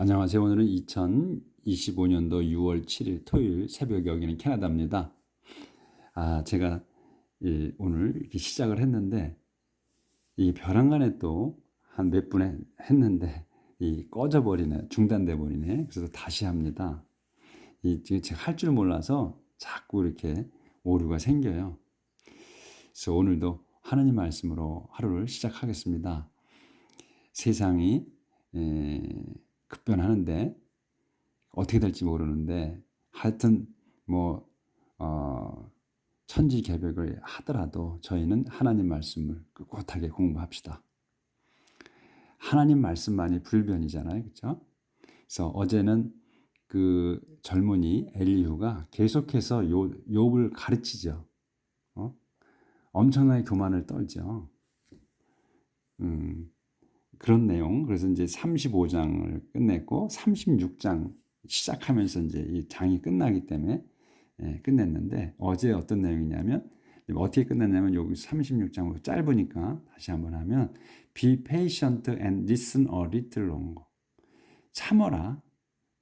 안녕하세요. 오늘은 2025년도 6월 7일 토요일 새벽 여기는 캐나다입니다. 제가 오늘 이렇게 시작을 했는데 이 벼랑간에 또 한 몇 분 했는데 이 꺼져버리네, 중단돼 버리네. 그래서 다시 합니다. 이 지금 제가 할 줄 몰라서 자꾸 이렇게 오류가 생겨요. 그래서 오늘도 하나님 말씀으로 하루를 시작하겠습니다. 세상이 급변하는데 어떻게 될지 모르는데 하여튼 뭐 천지개벽을 하더라도 저희는 하나님 말씀을 꿋꿋하게 공부합시다. 하나님 말씀만이 불변이잖아요, 그렇죠? 그래서 어제는 그 젊은이 엘리후가 계속해서 욥을 가르치죠. 엄청나게 교만을 떨죠. 그런 내용. 그래서 이제 35장을 끝냈고 36장 시작하면서 이제 이 장이 끝나기 때문에 끝냈는데 어제 어떤 내용이냐면 어떻게 끝났냐면 여기 36장 짧으니까 다시 한번 하면 Be patient and listen a little longer. 참어라.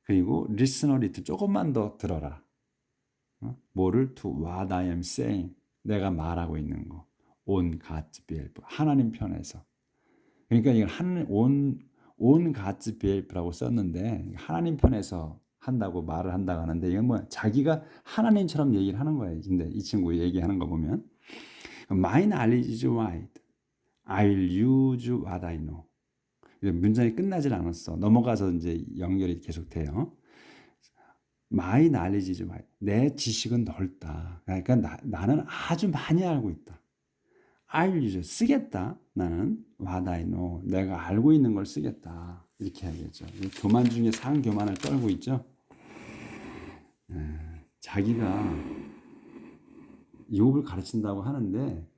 그리고 listen a little 조금만 더 들어라. 뭐를 to what I am saying. 내가 말하고 있는 거. On God's behalf. 하나님 편에서. 그러니까 이걸 온 God's behalf라고 썼는데 하나님 편에서 한다고 말을 한다고 하는데 이건 뭐 자기가 하나님처럼 얘기를 하는 거예요. 근데 이 친구 얘기하는 거 보면 My knowledge is wide. I'll use what I know. 문장이 끝나질 않았어. 넘어가서 이제 연결이 계속돼요. My knowledge is wide. 내 지식은 넓다. 그러니까 나는 아주 많이 알고 있다. I'll use 쓰겠다. 나는 what I know. 내가 알고 있는 걸 쓰겠다. 이렇게 해야겠죠. 교만 중에 상교만을 떨고 있죠. 자기가 욥을 가르친다고 하는데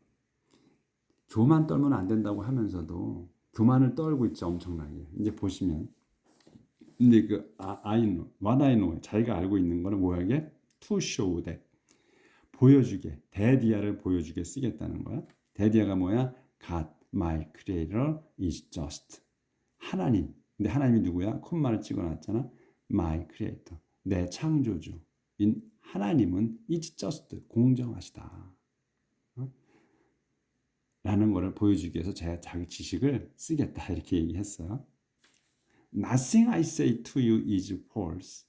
교만 떨면 안 된다고 하면서도 교만을 떨고 있죠. 엄청나게. 이제 보시면 근데 그 I know, what I know 자기가 알고 있는 거는 뭐야게? To show that 보여주게 대디아를 보여주게 쓰겠다는 거야. 대디아가 뭐야? God, my creator is just. 하나님. 근데 하나님이 누구야? 콤마를 찍어놨잖아. My creator. 내 창조주. 하나님은 is just. 공정하시다. 라는 거를 보여주기 위해서 자기 지식을 쓰겠다. 이렇게 얘기했어요. Nothing I say to you is false.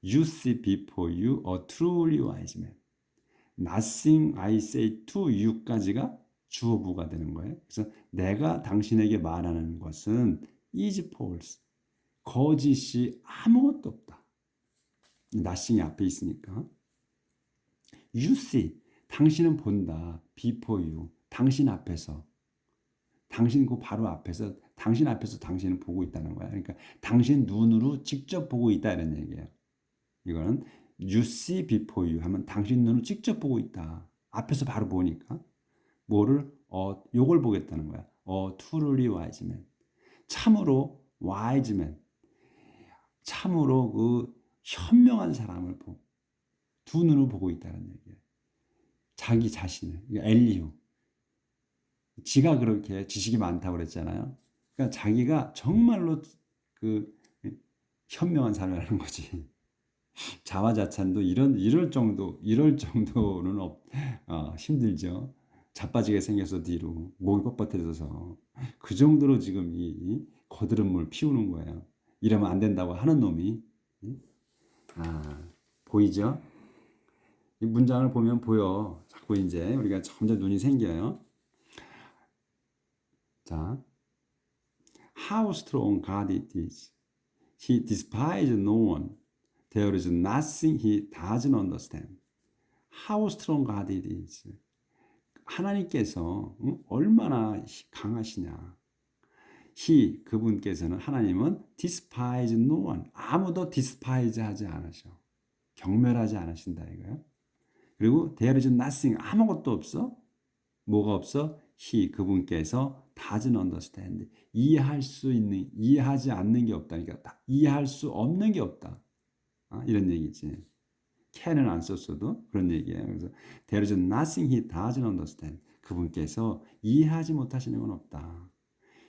You see before you a truly wise man. Nothing I say to you까지가 주어부가 되는 거예요. 그래서 내가 당신에게 말하는 것은 is false. 거짓이 아무것도 없다. nothing이 앞에 있으니까. You see. 당신은 본다. before you. 당신 앞에서. 당신 그 바로 앞에서 당신 앞에서 당신은 보고 있다는 거야. 그러니까 당신 눈으로 직접 보고 있다 이런 얘기예요. 이거는 you see before you 하면 당신 눈으로 직접 보고 있다. 앞에서 바로 보니까 뭐를 요걸 보겠다는 거야. truly wise man. 참으로 wise man. 참으로 그 현명한 사람을 두 눈으로 보고 있다는 얘기예요. 자기 자신을. 엘리후. 지가 그렇게 지식이 많다고 그랬잖아요. 그러니까 자기가 정말로 그 현명한 삶을 하는 거지. 자화자찬도 이럴 정도는 힘들죠. 자빠지게 생겨서 뒤로 목이 뻣뻣해져서 그 정도로 지금 이 거드름 물 피우는 거예요. 이러면 안 된다고 하는 놈이 보이죠? 이 문장을 보면 보여. 자꾸 이제 우리가 점점 눈이 생겨요. 자, how strong God it is. He despises no one. There is nothing he doesn't understand. How strong God it is. 하나님께서 얼마나 강하시냐. He, 그분께서는 하나님은 despise no one. 아무도 despise 하지 않으셔. 경멸하지 않으신다 이거야. 그리고 there is nothing. 아무것도 없어. 뭐가 없어? He, 그분께서 doesn't understand. 이해하지 않는 게 없다. 그러니까 이해할 수 없는 게 없다. 이런 얘기지. can은 안 썼어도 그런 얘기예요. 그래서 there is nothing he doesn't understand. 그분께서 이해하지 못하시는 건 없다.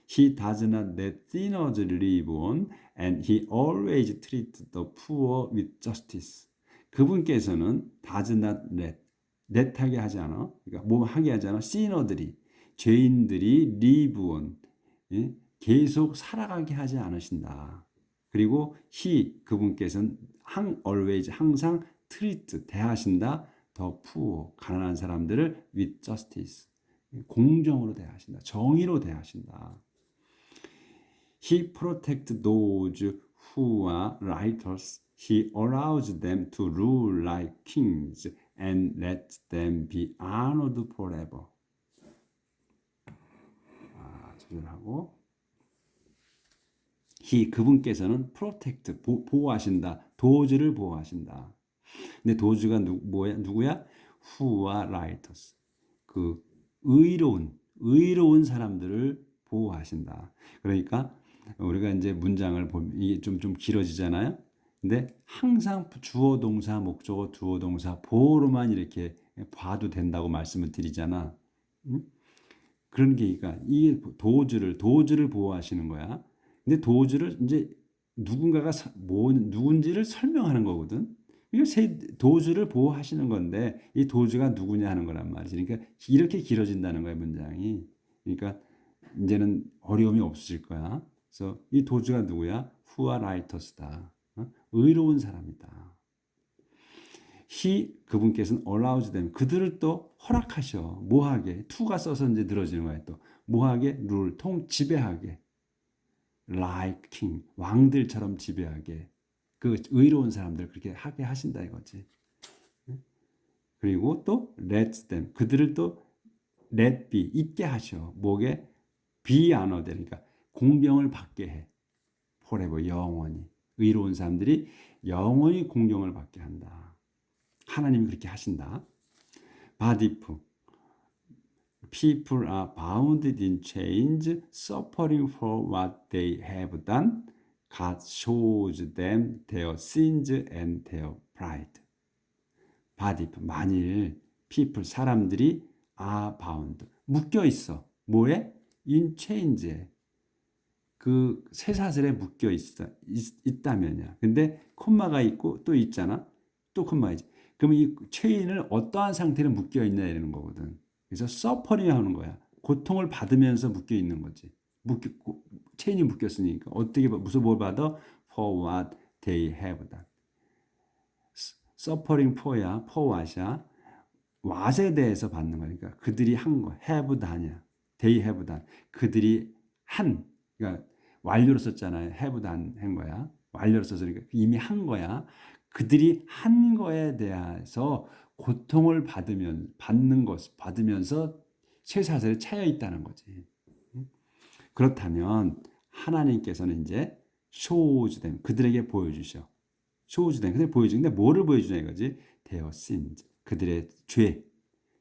He does not let sinners live on, and he always treats the poor with justice. 그분께서는 does not let 하게 하지 않아. 그러니까 뭐 하게 하지 않아. sinner들이 죄인들이 live on, 예? 계속 살아가게 하지 않으신다. 그리고 he 그분께서는 always 항상 treat 대하신다. 더 poor 가난한 사람들을 with justice 공정으로 대하신다. 정의로 대하신다. He protects those who are righteous. He allows them to rule like kings and lets them be honored forever. 조절하고 He 그분께서는 protect 보호하신다. 도주를 보호하신다. 근데 도주가 누구야? Who are righteous. 그 의로운 사람들을 보호하신다. 그러니까 우리가 이제 문장을 보면 이게 좀 길어지잖아요. 근데 항상 주어 동사 목적어 주어 동사 보호로만 이렇게 봐도 된다고 말씀을 드리잖아. 그런 게 그러니까 이 도주를 보호하시는 거야. 근데 도주를 이제 누군가가 누군지를 설명하는 거거든. 이거 도주를 보호하시는 건데 이 도주가 누구냐 하는 거란 말이지. 그러니까 이렇게 길어진다는 거야 문장이. 그러니까 이제는 어려움이 없어질 거야. 그래서 이 도주가 누구야? Who are righteous다. 의로운 사람이다. He 그분께서는 allows them 그들을 또 허락하셔. 뭐하게? to가 써서 이제 늘어지는 거야 또. 뭐하게? 룰 지배하게. like king 왕들처럼 지배하게. 그 의로운 사람들 그렇게 하게 하신다 이거지. 그리고 또 let them 그들을 또 let be 있게 하셔. 뭐게? be honored 그러니까 공경을 받게 해. forever 영원히. 의로운 사람들이 영원히 공경을 받게 한다. 하나님이 그렇게 하신다. but if people are bound in chains, suffering for what they have done, God shows them their sins and their pride. But if 만일 people 사람들이 are bound 묶여 있어. 뭐에? in chains에 그 쇠사슬에 묶여 있다면이야. 근데 콤마가 있고 또 있잖아. 또 콤마이지. 그러면 이 체인을 어떠한 상태로 묶여 있냐 이러는 거거든. 그래서 서퍼링 하는 거야. 고통을 받으면서 묶여 있는 거지. 체인이 묶였으니까 어떻게 무슨 뭘 받아? For what they have done. 서퍼링 for야. for what이야. what에 대해서 받는 거니까 그들이 한 거. have done이야. They have done. 그들이 한. 그러니까 완료로 썼잖아요. have done 한 거야. 완료로 썼으니까 이미 한 거야. 그들이 한 거에 대해서 고통을 받으면서 쇠사슬에 차여 있다는 거지. 그렇다면 하나님께서는 이제 shows them 그들에게 보여주셔. shows them 그들 보여주는데 뭐를 보여주냐 이거지. their sins 그들의 죄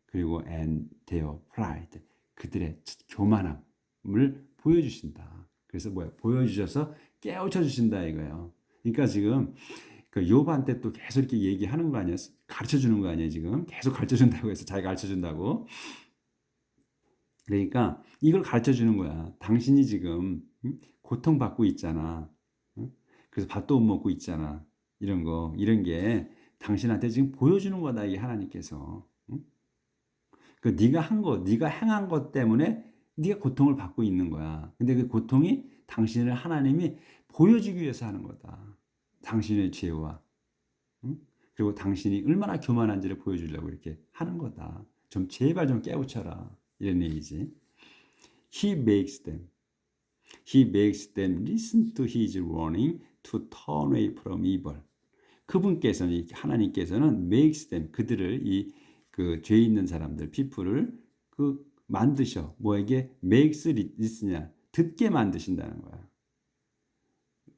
그리고 and their pride 그들의 교만함을 보여주신다. 그래서 보여주셔서 깨우쳐 주신다 이거예요. 그러니까 지금 그 욥한테 또 계속 이렇게 얘기하는 거 아니야? 가르쳐 주는 거 아니야 지금? 계속 가르쳐 준다고 해서 자기가 가르쳐 준다고. 그러니까 이걸 가르쳐 주는 거야. 당신이 지금 고통받고 있잖아. 그래서 밥도 못 먹고 있잖아. 이런 게 당신한테 지금 보여주는 거다 이 하나님께서. 그 네가 행한 것 때문에 네가 고통을 받고 있는 거야. 근데 그 고통이 당신을 하나님이 보여주기 위해서 하는 거다. 당신의 죄와 그리고 당신이 얼마나 교만한지를 보여주려고 이렇게 하는 거다. 좀 제발 좀 깨우쳐라. 이런 얘기지. He makes them listen to his warning to turn away from evil. 그분께서는 하나님께서는 makes them 그들을 이 그 죄 있는 사람들 people을 그 만드셔. 뭐에게 makes listen냐 듣게 만드신다는 거야.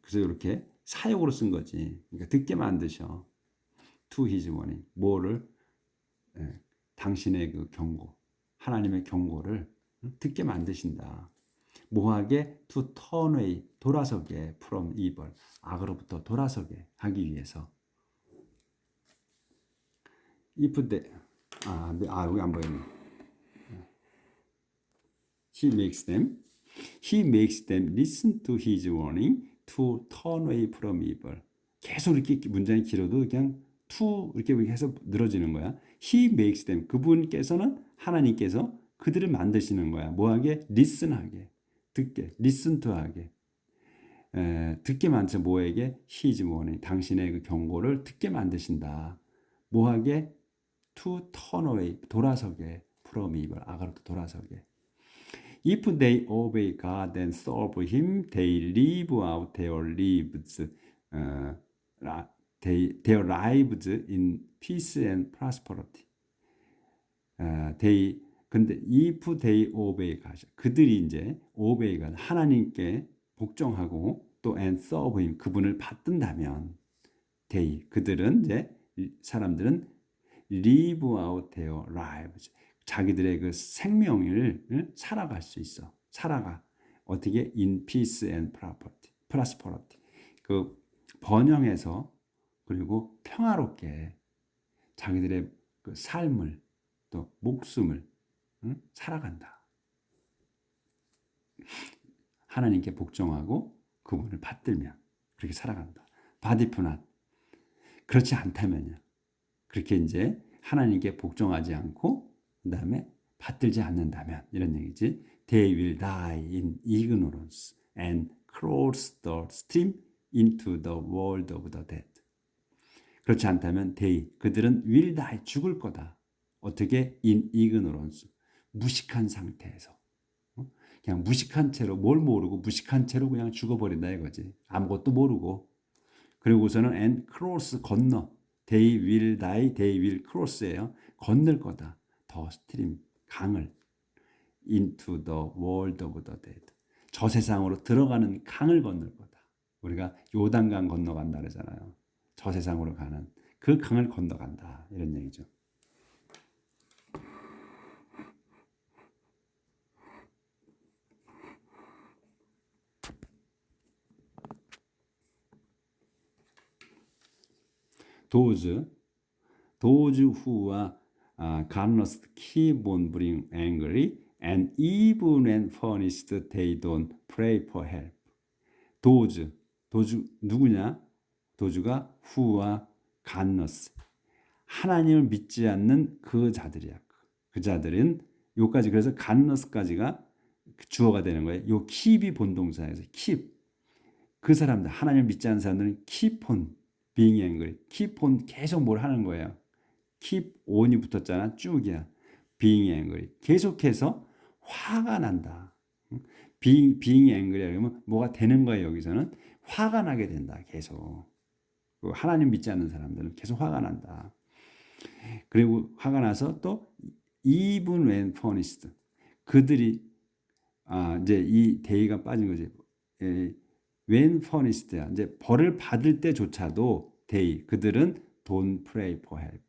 그래서 이렇게 사역으로 쓴 거지. 그러니까 듣게 만드셔. To his warning. 뭐를? 당신의 그 경고. 하나님의 경고를 듣게 만드신다. 뭐하게? To turn away. 돌아서게. From evil. 악으로부터 돌아서게 하기 위해서. If they, 여기 안 보이네. He makes them. He makes them listen to his warning to turn away from evil. 계속 이렇게 문장이 길어도 그냥 to 이렇게 해서 늘어지는 거야. He makes them. 그분께서는 하나님께서 그들을 만드시는 거야. 뭐하게? listen하게. 듣게. listen to 하게. 듣게 만드셔. 뭐에게? His warning. 당신의 그 경고를 듣게 만드신다. 뭐하게? To turn away. 돌아서게. From evil. 악으로부터 돌아서게. If they obey God and serve Him, they live out their lives, their lives in peace and prosperity. 근데 if they obey God, 그들이 이제 obey God, 하나님께 복종하고 또 and serve Him, 그분을 받든다면, 그들은 이제 사람들은 live out their lives. 자기들의 그 생명을 살아갈 수 있어. 살아가. 어떻게? In peace and prosperity. 그 번영해서 그리고 평화롭게 자기들의 그 삶을 또 목숨을 살아간다. 하나님께 복종하고 그분을 받들면 그렇게 살아간다. 바디프낫. 그렇지 않다면요. 그렇게 이제 하나님께 복종하지 않고 그 다음에 받들지 않는다면 이런 얘기지. They will die in ignorance and cross the stream into the world of the dead. 그렇지 않다면 그들은 will die, 죽을 거다. 어떻게? in ignorance, 무식한 상태에서. 그냥 무식한 채로 뭘 모르고 무식한 채로 그냥 죽어버린다 이거지. 아무것도 모르고. 그리고서는 and cross, 건너. They will die, they will cross예요. 건널 거다. 더 스트림, 강을 into the world of the dead. 저 세상으로 들어가는 강을 건널 거다. 우리가 요단강 건너간다 그러잖아요. 저 세상으로 가는 그 강을 건너간다. 이런 얘기죠. Those who are godless keep on being angry, and even when punished, they don't pray for help. Those 누구냐? 도주가 who are godless. 하나님을 믿지 않는 그 자들이야. 그 자들은 요까지 그래서 godless까지가 주어가 되는 거예요. 요 keep이 본동사에서 keep. 그 사람들 하나님을 믿지 않는 사람들은 keep on being angry. keep on 계속 뭘 하는 거예요. keep on이 붙었잖아. 쭉이야. being angry. 계속해서 화가 난다. being angry 하면 뭐가 되는 거예요. 여기서는 화가 나게 된다. 계속. 하나님 믿지 않는 사람들은 계속 화가 난다. 그리고 화가 나서 또 even when punished. 그들이 이제 이 대의가 빠진 거지. when punished야. 이제 벌을 받을 때조차도 그들은 don't pray for help.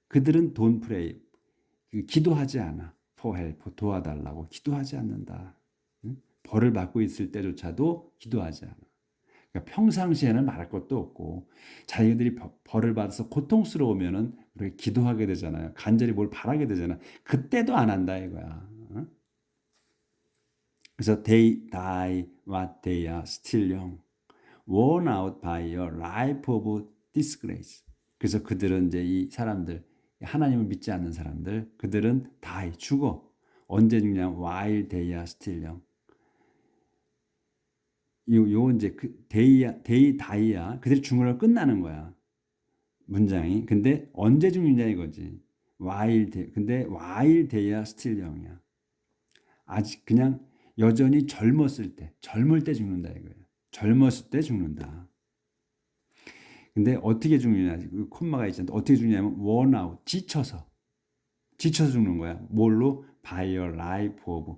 그들은 don't pray. 기도하지 않아. for help. 도와달라고 기도하지 않는다. 벌을 받고 있을 때조차도 기도하지 않아. 그러니까 평상시에는 말할 것도 없고 자기들이 벌을 받아서 고통스러우면은 우리가 기도하게 되잖아요. 간절히 뭘 바라게 되잖아. 그때도 안 한다 이거야. 그래서 they die what they are still young, worn out by a life of disgrace. 그래서 그들은 이제 이 사람들, 하나님을 믿지 않는 사람들, 그들은 die, 죽어. 언제 죽냐? while they are still young. 요 이제 they die야. 그들이 죽으면 끝나는 거야. 문장이. 근데 언제 죽느냐 이거지. 근데 while they are still young이야. 아직 그냥 여전히 젊었을 때, 젊을 때 죽는다 이거예요. 젊었을 때 죽는다. 근데 어떻게 죽느냐? 콤마가 있잖아. 어떻게 죽냐면 worn out, 지쳐서 죽는 거야. 뭘로? by a life of,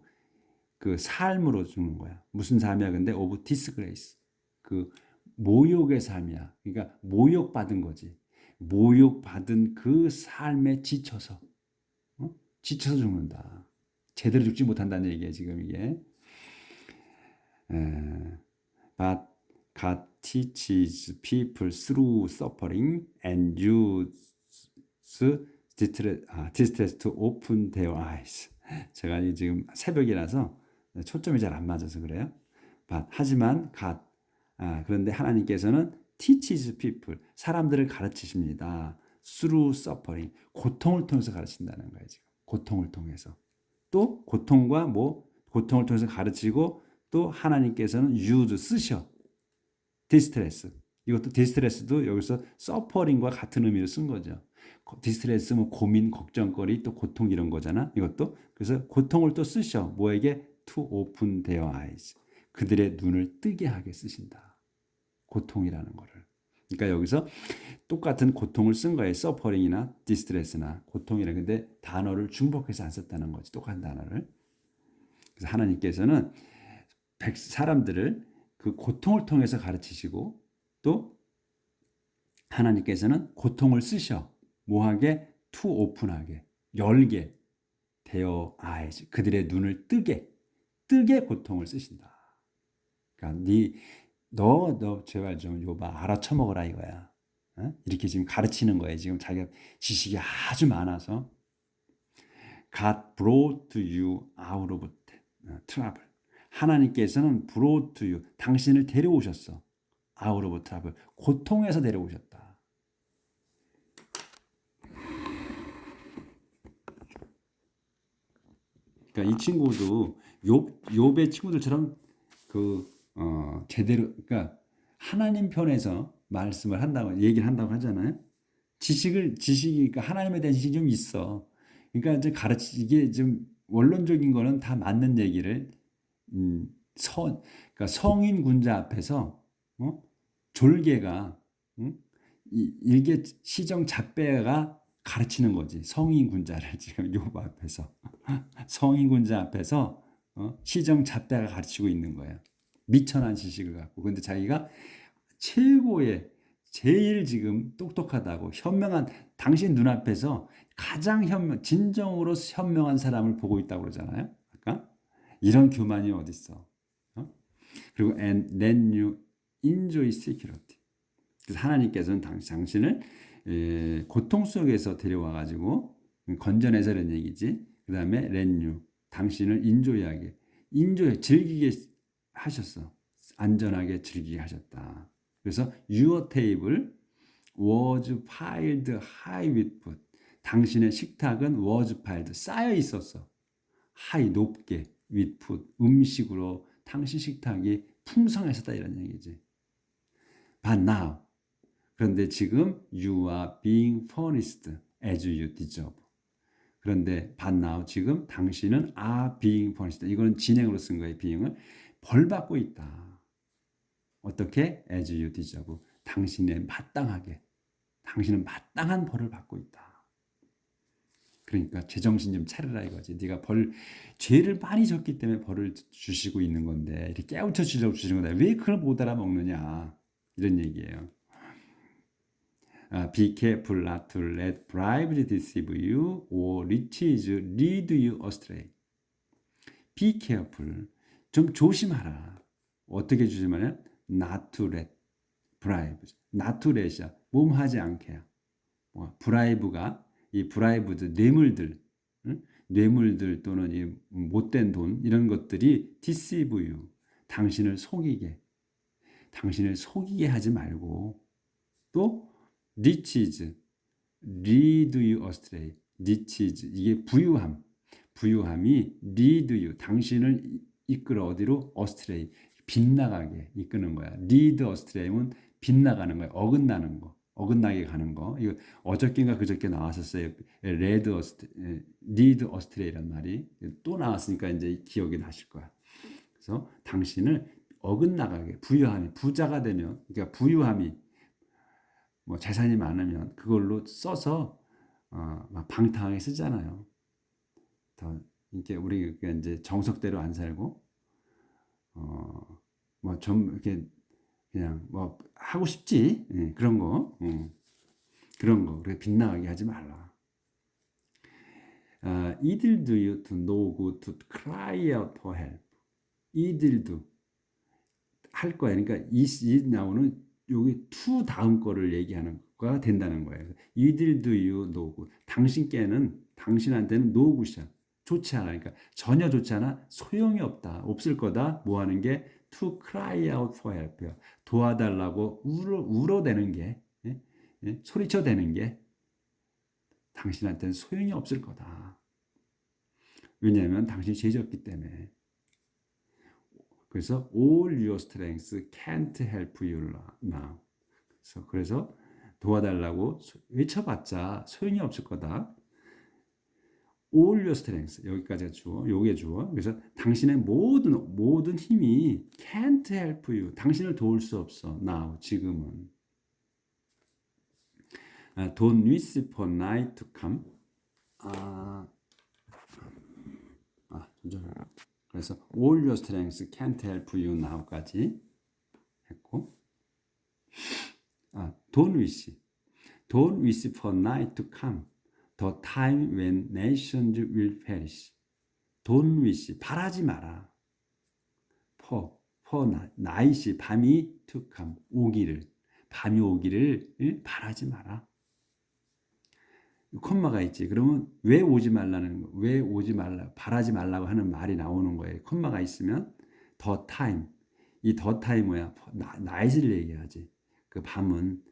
그 삶으로 죽는 거야. 무슨 삶이야? 근데 of disgrace. 그 모욕의 삶이야. 그러니까 모욕받은 거지. 모욕받은 그 삶에 지쳐서 지쳐서 죽는다. 제대로 죽지 못한다는 얘기야 지금 이게. But God teaches people through suffering and uses distress to open their eyes. 제가 지금 새벽이라서 초점이 잘 안 맞아서 그래요. 하지만 God. 그런데 하나님께서는 teaches people. 사람들을 가르치십니다. through suffering. 고통을 통해서 가르친다는 거예요, 지금. 고통을 통해서. 또 고통을 통해서 가르치고 또 하나님께서는 use 쓰셔. 디스트레스. 이것도 디스트레스도 여기서 서퍼링과 같은 의미로 쓴 거죠. 디스트레스 뭐 고민, 걱정거리, 또 고통 이런 거잖아. 이것도 그래서 고통을 또 쓰셔. 뭐에게? To open their eyes. 그들의 눈을 뜨게 하게 쓰신다. 고통이라는 거를. 그러니까 여기서 똑같은 고통을 쓴 거예요. 서퍼링이나 디스트레스나 고통이라. 근데 단어를 중복해서 안 썼다는 거지. 똑같은 단어를. 그래서 하나님께서는 사람들을 그 고통을 통해서 가르치시고 또 하나님께서는 고통을 쓰셔. 뭐하게? to open하게, 열게, their eyes, 그들의 눈을 뜨게 고통을 쓰신다. 그러니까 너 제발 좀 요봐 알아쳐먹어라 이거야. 어? 이렇게 지금 가르치는 거예요. 지금 자기가 지식이 아주 많아서. God brought you out of trouble. 하나님께서는 brought you, 당신을 데려오셨어. out of trouble, 고통에서 데려오셨다. 그러니까 이 친구도 욥의 친구들처럼 제대로, 그러니까 하나님 편에서 말씀을 한다고 얘기를 한다고 하잖아요. 지식이 그러니까 하나님에 대한 지식이 좀 있어. 그러니까 이제 이게 좀 원론적인 거는 다 맞는 얘기를 그러니까 성인 군자 앞에서 졸개가 일개 시정 잡배가 가르치는 거지. 성인 군자를 지금 요 앞에서 성인 군자 앞에서 시정 잡배가 가르치고 있는 거예요. 미천한 지식을 갖고. 근데 자기가 최고의 제일 지금 똑똑하다고 현명한 당신 눈앞에서 가장 진정으로 현명한 사람을 보고 있다고 그러잖아요. 아까 이런 교만이 어딨어. 그리고 and then you enjoy security. 그래서 하나님께서는 당신을 고통 속에서 데려와 가지고 건져내서 이런 얘기지. 그 다음에 let you, 당신을 인조이하게 즐기게 하셨어. 안전하게 즐기게 하셨다. 그래서 your table was piled high with food. 당신의 식탁은 was piled, 쌓여 있었어. high, 높게, with food, 음식으로 당신 식탁이 풍성했었다 이런 얘기지. But now, 그런데 지금 you are being furnished as you deserve. 그런데 but now, 지금 당신은 are being furnished. 이거는 진행으로 쓴 거예요. being을. 벌 받고 있다. 어떻게? as you deserve. 당신은 마땅한 벌을 받고 있다. 그러니까 제정신 좀 차려라 이거지. 네가 죄를 많이 졌기 때문에 벌을 주시고 있는 건데 이렇게 깨우쳐 주려고 주시는 건데 왜 그걸 못 알아먹느냐 이런 얘기예요. Be careful not to let bribes deceive you or riches lead you astray. Be careful. 좀 조심하라. 어떻게 조심하냐? Not to let bribes. Not to let이야. 몸하지 않게야. 브라이브가 이 브라이브들 뇌물들 또는 이 못된 돈 이런 것들이 deceive you. 당신을 속이게 하지 말고 또 riches lead you astray. riches 이게 부유함이 lead you 당신을 이끌어 어디로? astray 빗나가게 이끄는 거야. lead astray면 빗나가는 거야. 어긋나게 가는 거. 이거 어저께인가 그저께 나왔었어요. lead astray란 말이 또 나왔으니까 이제 기억이 나실 거야. 그래서 당신을 어긋나가게 부자가 되면 그러니까 부유함이 뭐 재산이 많으면 그걸로 써서 막 방탕하게 쓰잖아요. 더 이게 우리가 이제 정석대로 안 살고 뭐 좀 이렇게 그냥 뭐 하고 싶지 그런 거 그렇게 빗나가게 하지 말라. 이들도 you to know good to cry out for help. 이들도 할 거야. 그러니까 이 나오는 여기 to 다음 거를 얘기하는 거가 된다는 거예요. 이들도 you know good. 당신한테는 know good이야. 좋지 않아. 그러니까 전혀 좋지 않아. 소용이 없다. 없을 거다. 뭐 하는 게 to cry out for help야. 도와달라고 울어대는 게 예? 예? 소리쳐대는 게 당신한테는 소용이 없을 거다. 왜냐하면 당신이 죄졌기 때문에. 그래서 all your strengths can't help you now. 그래서 도와달라고 외쳐봤자 소용이 없을 거다. all your strengths 여기까지가 주어, 요게 주어. 그래서 당신의 모든 힘이 can't help you. 당신을 도울 수 없어. now 지금은. Don't wish for night to come. 그래서 all your strengths can't help you now까지 했고, don't wish for night to come. The time when nations will perish. Don't wish 바라지 마라. for night이 밤이 to come 밤이 오기를 바라지 마라. 콤마가 있지. 그러면 왜 오지 말라, 바라지 말라고 하는 말이 나오는 거예요. 콤마가 있으면 the time, 이 the time 뭐야? night을 얘기하지. 그 밤은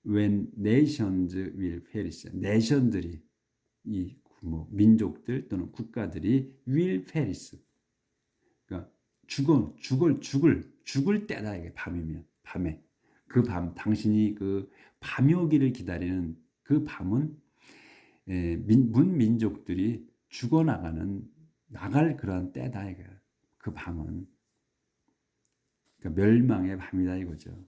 when nations will perish, nation들이 이 민족들 또는 국가들이 will perish, 그러니까 죽을 때다. 이게 밤이면 밤에 그 밤 당신이 그 밤이 오기를 기다리는 그 밤은 문민족들이 나갈 그런 때다. 그 밤은 그러니까 멸망의 밤이다 이거죠.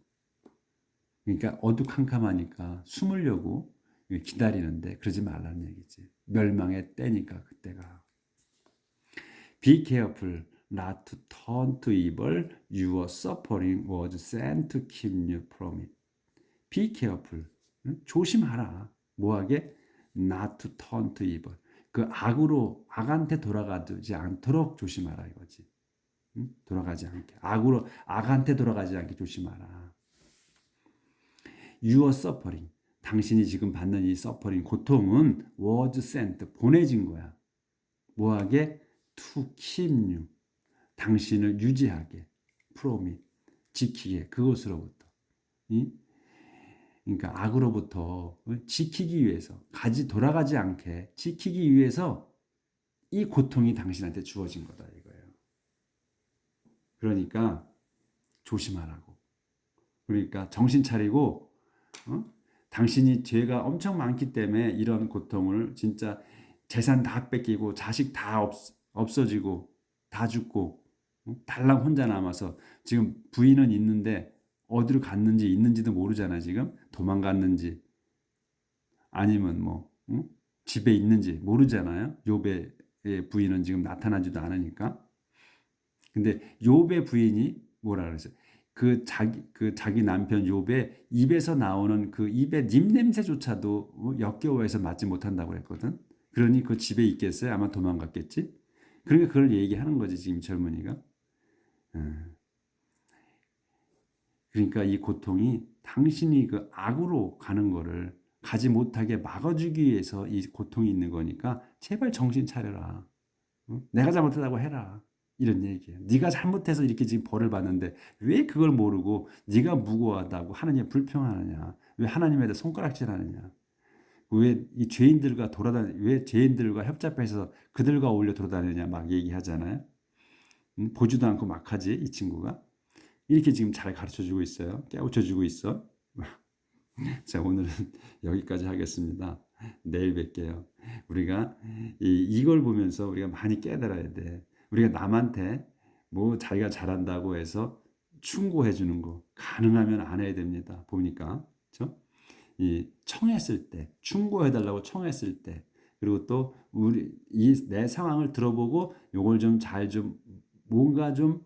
그러니까 어두컴컴하니까 숨으려고 기다리는데 그러지 말라는 얘기지. 멸망의 때니까 그때가. Be careful not to turn to evil. Your suffering was sent to keep you from it. Be careful. 조심하라. 뭐하게? Not to turn to evil. 그 악한테 돌아가지 않도록 조심하라 이거지. 돌아가지 않게. 악한테 돌아가지 않게 조심하라. Your suffering. 당신이 지금 받는 이 suffering, 고통은 was sent, 보내진 거야. 뭐하게? To keep you. 당신을 유지하게. from it. 지키게. 그것으로부터. 그러니까 악으로부터 지키기 위해서, 돌아가지 않게 지키기 위해서 이 고통이 당신한테 주어진 거다 이거예요. 그러니까 조심하라고. 그러니까 정신 차리고 당신이 죄가 엄청 많기 때문에 이런 고통을 진짜 재산 다 뺏기고 자식 다 없어지고 다 죽고 달랑 혼자 남아서 지금 부인은 있는데 어디로 갔는지 있는지도 모르잖아. 지금 도망갔는지 아니면 집에 있는지 모르잖아요. 욥의 부인은 지금 나타나지도 않으니까. 근데 욥의 부인이 뭐라 그랬어요? 그 자기 남편 욥의 입에서 나오는 그 입의 입냄새조차도 역겨워해서 맡지 못한다고 했거든. 그러니 그 집에 있겠어요? 아마 도망갔겠지. 그러니까 그걸 얘기하는 거지 지금 젊은이가. 그러니까 이 고통이 당신이 그 악으로 가는 거를 가지 못하게 막아주기 위해서 이 고통이 있는 거니까 제발 정신 차려라. 내가 잘못했다고 해라. 이런 얘기예요. 네가 잘못해서 이렇게 지금 벌을 받는데 왜 그걸 모르고 네가 무고하다고 하느냐 불평하느냐. 왜 하나님에 대해 손가락질하느냐. 왜 이 죄인들과 왜 죄인들과 협잡해서 그들과 어울려 돌아다니냐 막 얘기하잖아요. 보지도 않고 막 하지 이 친구가. 이렇게 지금 잘 가르쳐주고 있어요. 깨우쳐주고 있어. 자, 오늘은 여기까지 하겠습니다. 내일 뵐게요. 우리가 이걸 보면서 우리가 많이 깨달아야 돼. 우리가 남한테 뭐 자기가 잘한다고 해서 충고해 주는 거 가능하면 안 해야 됩니다. 보니까 그렇죠? 이 청했을 때 충고해 달라고 청했을 때 그리고 또 내 상황을 들어보고 요걸 뭔가 좀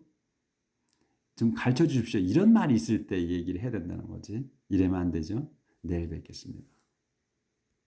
가르쳐 주십시오. 이런 말이 있을 때 얘기를 해야 된다는 거지. 이래면 안 되죠. 내일 뵙겠습니다.